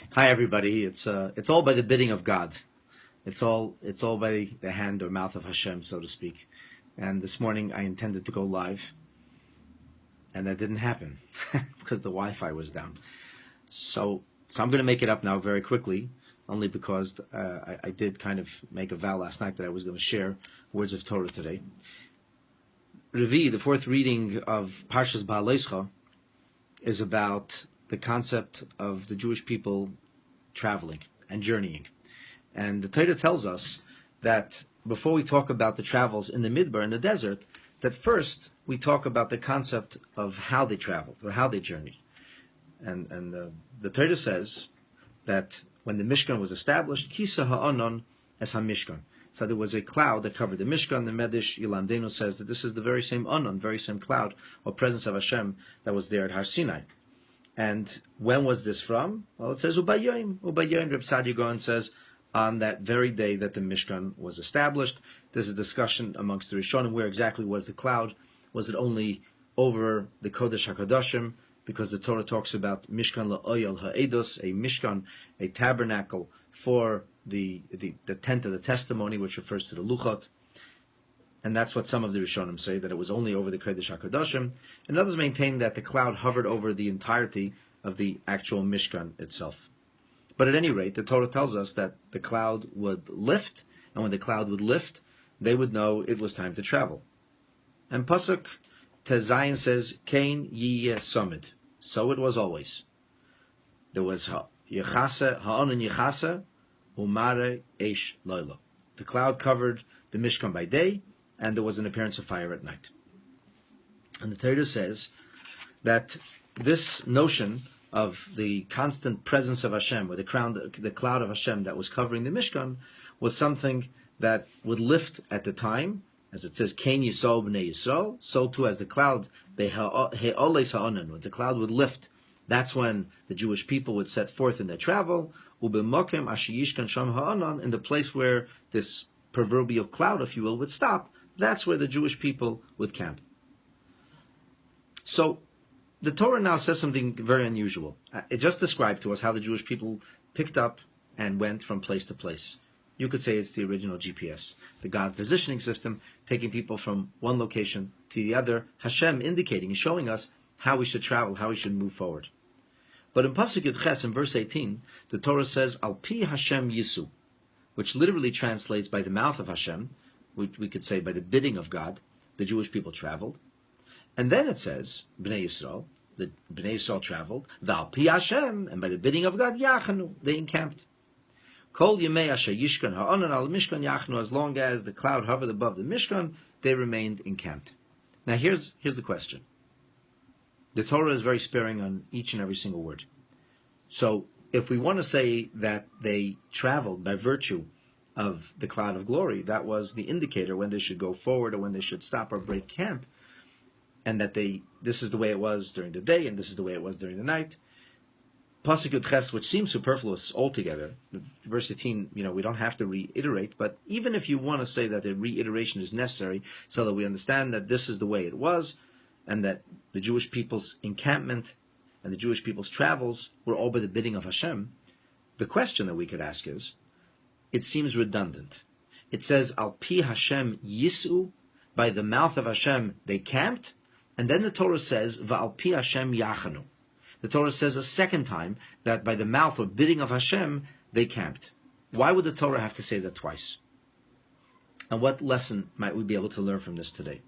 Hi everybody. It's all by the bidding of God. It's all by the hand or mouth of Hashem, so to speak. And this morning I intended to go live, and that didn't happen because the Wi-Fi was down. So I'm going to make it up now very quickly, only because I did kind of make a vow last night that I was going to share words of Torah today. Revi, the fourth reading of Parshas Ba'aleischa, is about the concept of the Jewish people traveling and journeying. And the Torah tells us that before we talk about the travels in the Midbar, in the desert, that first we talk about the concept of how they traveled or how they journeyed. And the Torah says that when the Mishkan was established, Kisa ha'anon es ha'mishkan. So there was a cloud that covered the Mishkan. The Medish Yilandenu says that this is the very same anon, very same cloud or presence of Hashem that was there at Har Sinai. And when was this from? Well, it says Ubayyoim. Ubayyoim, Reb Saadia Gaon says, on that very day that the Mishkan was established. There's a discussion amongst the Rishonim, where exactly was the cloud? Was it only over the Kodesh HaKadoshim? Because the Torah talks about Mishkan la'oyel ha'edos, a Mishkan, a tabernacle for the tent of the testimony, which refers to the Luchot. And that's what some of the Rishonim say, that it was only over the Kodesh HaKadoshim. And others maintain that the cloud hovered over the entirety of the actual Mishkan itself. But at any rate, the Torah tells us that the cloud would lift, and when the cloud would lift, they would know it was time to travel. And Pasuk Tezayin says, Kain Yiyeh Somid. So it was always. There was Yechase, Ha'onin Yechase, Umare Eish Loilo. The cloud covered the Mishkan by day, and there was an appearance of fire at night. And the Torah says that this notion of the constant presence of Hashem, or the cloud of Hashem that was covering the Mishkan, was something that would lift at the time, as it says, Kain Yisrael b'nei Yisrael, so too as the cloud, when the cloud would lift, that's when the Jewish people would set forth in their travel, in the place where this proverbial cloud, if you will, would stop. That's where the Jewish people would camp. So the Torah now says something very unusual. It just described to us how the Jewish people picked up and went from place to place. You could say it's the original GPS, the God positioning system, taking people from one location to the other, Hashem indicating and showing us how we should travel, how we should move forward. But in Pasuk Yud Ches, in verse 18, the Torah says, Al pi Hashem Yisu, which literally translates by the mouth of Hashem. We could say by the bidding of God, the Jewish people traveled. And then it says, Bnei Yisrael, the Bnei Yisrael traveled, V'al pi Hashem, and by the bidding of God, Yachanu, they encamped. Kol Yemei Asher Yishkan Ha'onan Al Mishkan Yachnu, as long as the cloud hovered above the Mishkan, they remained encamped. Now here's the question. The Torah is very sparing on each and every single word. So if we want to say that they traveled by virtue of the cloud of glory, that was the indicator when they should go forward or when they should stop or break camp, and that this is the way it was during the day and this is the way it was during the night. Pasuk Yud Ches, which seems superfluous altogether, verse 18, we don't have to reiterate, but even if you want to say that the reiteration is necessary so that we understand that this is the way it was, and that the Jewish people's encampment and the Jewish people's travels were all by the bidding of Hashem, the question that we could ask is, it seems redundant. It says, Al pi Hashem Yisu, by the mouth of Hashem they camped, and then the Torah says, Va'al pi Hashem Yachanu. The Torah says a second time that by the mouth or bidding of Hashem they camped. Why would the Torah have to say that twice? And what lesson might we be able to learn from this today?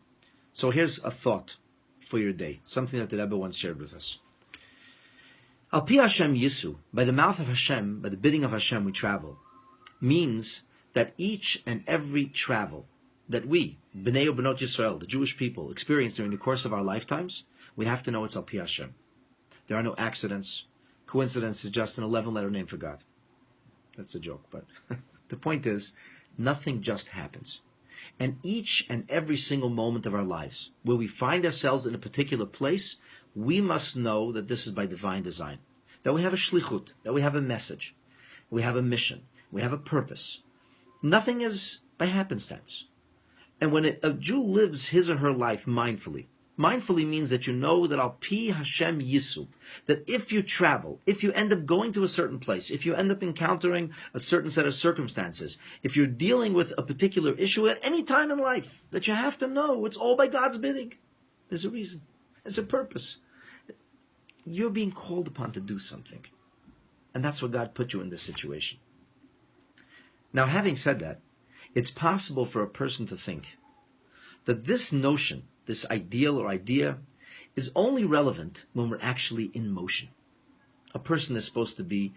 So here's a thought for your day, something that the Rebbe once shared with us. Al pi Hashem Yisu, by the mouth of Hashem, by the bidding of Hashem we travel, means that each and every travel that we, Bnei or Bnot Yisrael, the Jewish people, experience during the course of our lifetimes, we have to know it's Al pi Hashem. There are no accidents. Coincidence is just an 11-letter name for God. That's a joke, but the point is, nothing just happens. And each and every single moment of our lives, where we find ourselves in a particular place, we must know that this is by divine design. That we have a shlichut, that we have a message, we have a mission, we have a purpose. Nothing is by happenstance. And when a Jew lives his or her life mindfully, Mindfully means that you know that Al Pi Hashem Yisu, that if you travel, if you end up going to a certain place, if you end up encountering a certain set of circumstances, if you're dealing with a particular issue at any time in life, that you have to know it's all by God's bidding. There's a reason. There's a purpose. You're being called upon to do something. And that's why God put you in this situation. Now, having said that, it's possible for a person to think that this notion, this ideal or idea, is only relevant when we're actually in motion. A person is supposed to be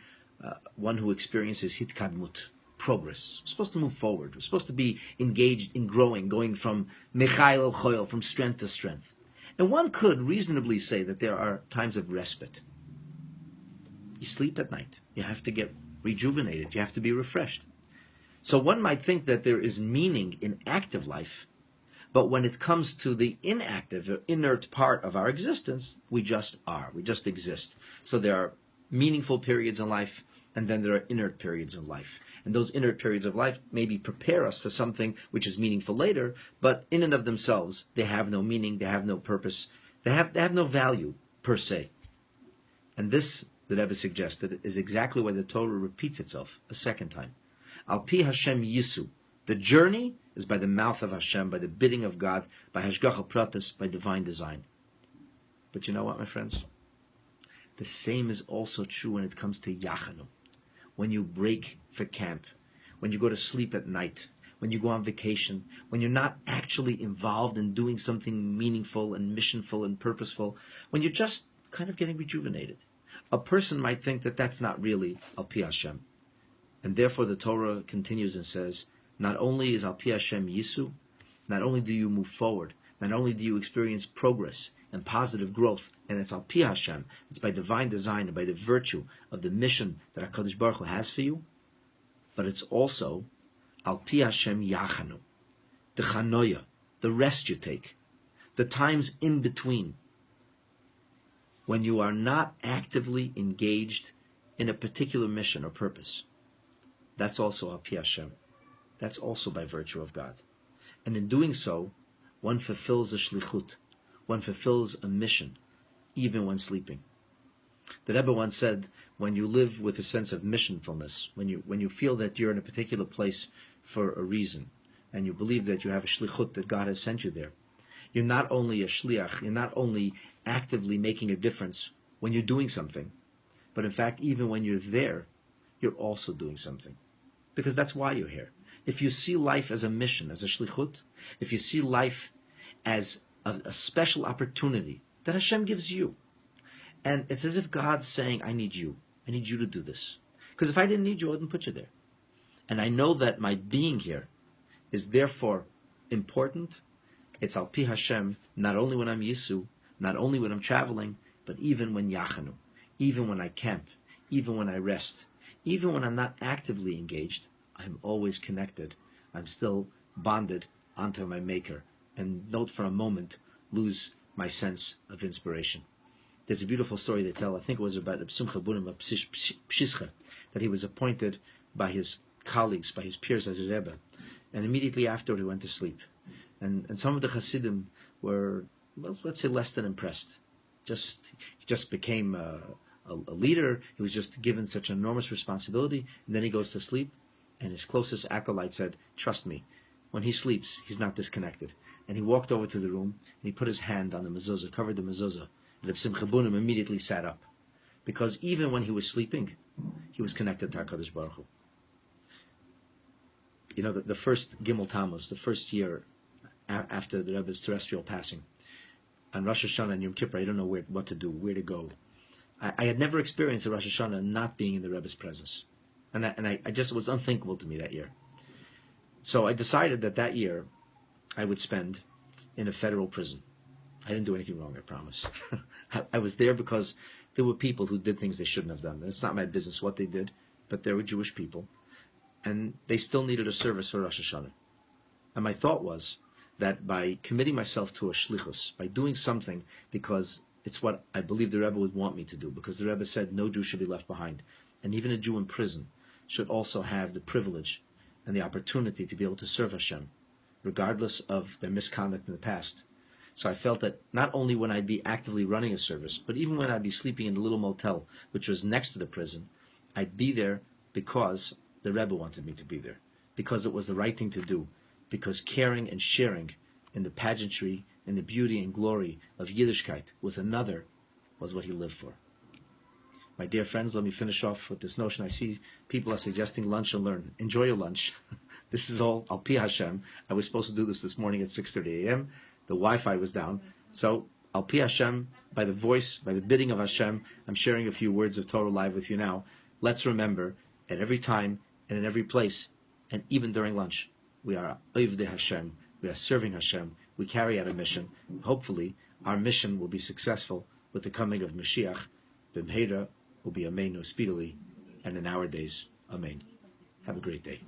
one who experiences hitkadmut, progress. We're supposed to move forward. We're supposed to be engaged in growing, going from mechail el choil, from strength to strength. And one could reasonably say that there are times of respite. You sleep at night. You have to get rejuvenated. You have to be refreshed. So one might think that there is meaning in active life, but when it comes to the inactive or inert part of our existence, we just are. We just exist. So there are meaningful periods in life, and then there are inert periods of life. And those inert periods of life maybe prepare us for something which is meaningful later, but in and of themselves, they have no meaning, they have no purpose, they have no value per se. And this, the Rebbe suggested, is exactly why the Torah repeats itself a second time. Al Pi Hashem Yisu. The journey is by the mouth of Hashem, by the bidding of God, by Hashgacha Pratis, by divine design. But you know what, my friends? The same is also true when it comes to Yachanu. When you break for camp, when you go to sleep at night, when you go on vacation, when you're not actually involved in doing something meaningful and missionful and purposeful, when you're just kind of getting rejuvenated. A person might think that that's not really Al Pi Hashem. And therefore the Torah continues and says, not only is Al Pi Hashem Yisu, not only do you move forward, not only do you experience progress and positive growth, and it's Al Pi Hashem, it's by divine design and by the virtue of the mission that HaKadosh Baruch Hu has for you, but it's also Al Pi Hashem Yachanu, the Chanoya, the rest you take, the times in between, when you are not actively engaged in a particular mission or purpose. That's also Al Pi Hashem. That's also by virtue of God. And in doing so, one fulfills a shlichut. One fulfills a mission, even when sleeping. The Rebbe once said, when you live with a sense of missionfulness, when you feel that you're in a particular place for a reason, and you believe that you have a shlichut, that God has sent you there, you're not only a shliach, you're not only actively making a difference when you're doing something, but in fact, even when you're there, you're also doing something. Because that's why you're here. If you see life as a mission, as a shlichut, if you see life as a special opportunity that Hashem gives you, and it's as if God's saying, I need you to do this. Because if I didn't need you, I wouldn't put you there. And I know that my being here is therefore important. It's Al Pi Hashem, not only when I'm Yisu, not only when I'm traveling, but even when Yachanu, even when I camp, even when I rest, even when I'm not actively engaged, I'm always connected. I'm still bonded onto my Maker, and don't for a moment lose my sense of inspiration. There's a beautiful story they tell, I think it was about Simcha Bunim of Pshischa, that he was appointed by his colleagues, by his peers as a Rebbe, and immediately after he went to sleep. And some of the Hasidim were, well, let's say, less than impressed. He just became a leader. He was just given such an enormous responsibility, and then he goes to sleep, and his closest acolyte said, trust me, when he sleeps, he's not disconnected. And he walked over to the room, and he put his hand on the mezuzah, covered the mezuzah, and Reb Simcha Bunim immediately sat up. Because even when he was sleeping, he was connected to HaKadosh Baruch Hu. You know, the first Gimel Tammuz, the first year after the Rebbe's terrestrial passing, on Rosh Hashanah and Yom Kippur, I don't know what to do, where to go. I had never experienced a Rosh Hashanah not being in the Rebbe's presence. And I just, it was unthinkable to me that year. So I decided that year I would spend in a federal prison. I didn't do anything wrong, I promise. I was there because there were people who did things they shouldn't have done. It's not my business what they did, but they were Jewish people. And they still needed a service for Rosh Hashanah. And my thought was that by committing myself to a shlichus, by doing something because it's what I believe the Rebbe would want me to do, because the Rebbe said no Jew should be left behind. And even a Jew in prison should also have the privilege and the opportunity to be able to serve Hashem, regardless of their misconduct in the past. So I felt that not only when I'd be actively running a service, but even when I'd be sleeping in the little motel, which was next to the prison, I'd be there because the Rebbe wanted me to be there, because it was the right thing to do, because caring and sharing in the pageantry, in the beauty and glory of Yiddishkeit with another was what he lived for. My dear friends, let me finish off with this notion. I see people are suggesting lunch and learn. Enjoy your lunch. This is all Al Pi Hashem. I was supposed to do this morning at 6:30 a.m. The Wi-Fi was down. So Al Pi Hashem, by the voice, by the bidding of Hashem, I'm sharing a few words of Torah live with you now. Let's remember, at every time and in every place, and even during lunch, we are Oivdei Hashem. We are serving Hashem. We carry out a mission. Hopefully, our mission will be successful with the coming of Mashiach. B'mheira will be Amen speedily, and in our days, Amen. Have a great day.